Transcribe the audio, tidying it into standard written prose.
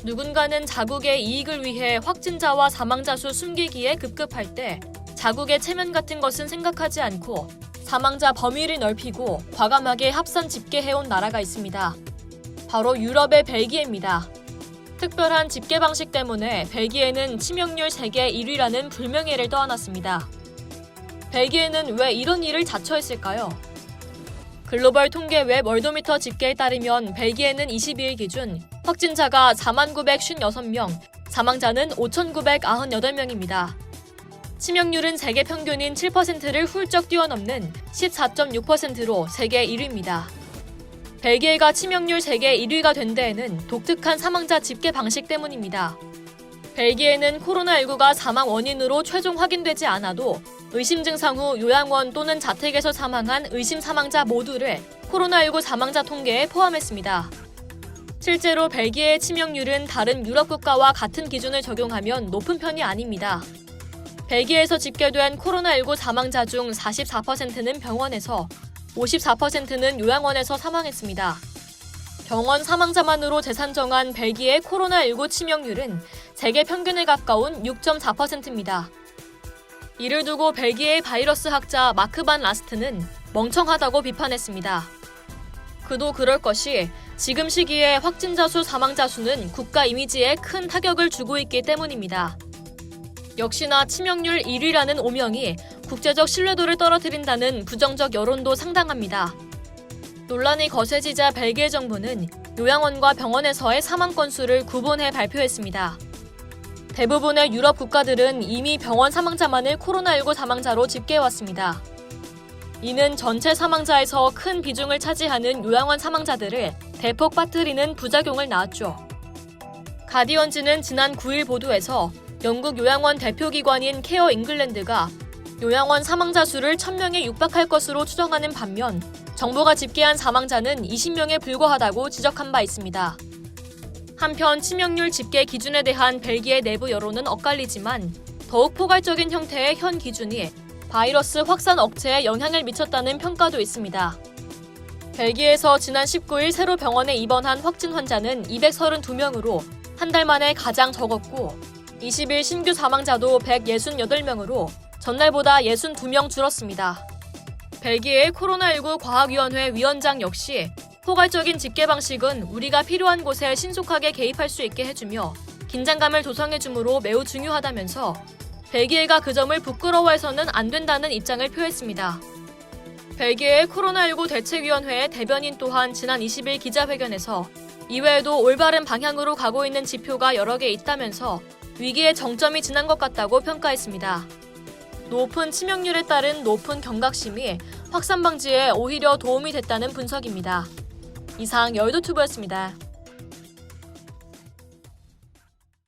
누군가는 자국의 이익을 위해 확진자와 사망자 수 숨기기에 급급할 때 자국의 체면 같은 것은 생각하지 않고 사망자 범위를 넓히고 과감하게 합산 집계해온 나라가 있습니다. 바로 유럽의 벨기에입니다. 특별한 집계 방식 때문에 벨기에는 치명률 세계 1위라는 불명예를 떠안았습니다. 벨기에는 왜 이런 일을 자처했을까요? 글로벌 통계 웹 월도미터 집계에 따르면 벨기에는 22일 기준 확진자가 49,956명, 사망자는 5,998명입니다. 치명률은 세계 평균인 7%를 훌쩍 뛰어넘는 14.6%로 세계 1위입니다. 벨기에가 치명률 세계 1위가 된 데에는 독특한 사망자 집계 방식 때문입니다. 벨기에는 코로나19가 사망 원인으로 최종 확인되지 않아도 의심 증상 후 요양원 또는 자택에서 사망한 의심 사망자 모두를 코로나19 사망자 통계에 포함했습니다. 실제로 벨기에의 치명률은 다른 유럽 국가와 같은 기준을 적용하면 높은 편이 아닙니다. 벨기에에서 집계된 코로나19 사망자 중 44%는 병원에서, 54%는 요양원에서 사망했습니다. 병원 사망자만으로 재산정한 벨기에 코로나19 치명률은 세계 평균에 가까운 6.4%입니다. 이를 두고 벨기에의 바이러스 학자 마크 반 라스트는 멍청하다고 비판했습니다. 그도 그럴 것이 지금 시기에 확진자 수, 사망자 수는 국가 이미지에 큰 타격을 주고 있기 때문입니다. 역시나 치명률 1위라는 오명이 국제적 신뢰도를 떨어뜨린다는 부정적 여론도 상당합니다. 논란이 거세지자 벨기에 정부는 요양원과 병원에서의 사망 건수를 구분해 발표했습니다. 대부분의 유럽 국가들은 이미 병원 사망자만을 코로나19 사망자로 집계해왔습니다. 이는 전체 사망자에서 큰 비중을 차지하는 요양원 사망자들을 대폭 빠뜨리는 부작용을 낳았죠. 가디언지는 지난 9일 보도에서 영국 요양원 대표기관인 케어 잉글랜드가 요양원 사망자 수를 1,000명에 육박할 것으로 추정하는 반면 정부가 집계한 사망자는 20명에 불과하다고 지적한 바 있습니다. 한편 치명률 집계 기준에 대한 벨기에 내부 여론은 엇갈리지만 더욱 포괄적인 형태의 현 기준이 바이러스 확산 억제에 영향을 미쳤다는 평가도 있습니다. 벨기에에서 지난 19일 새로 병원에 입원한 확진 환자는 232명으로 한 달 만에 가장 적었고 20일 신규 사망자도 168명으로 전날보다 62명 줄었습니다. 벨기에의 코로나19 과학위원회 위원장 역시 포괄적인 집계 방식은 우리가 필요한 곳에 신속하게 개입할 수 있게 해주며 긴장감을 조성해주므로 매우 중요하다면서 벨기에가 그 점을 부끄러워해서는 안 된다는 입장을 표했습니다. 벨기에의 코로나19 대책위원회의 대변인 또한 지난 20일 기자회견에서 이외에도 올바른 방향으로 가고 있는 지표가 여러 개 있다면서 위기의 정점이 지난 것 같다고 평가했습니다. 높은 치명률에 따른 높은 경각심이 확산 방지에 오히려 도움이 됐다는 분석입니다. 이상 여의도튜브였습니다.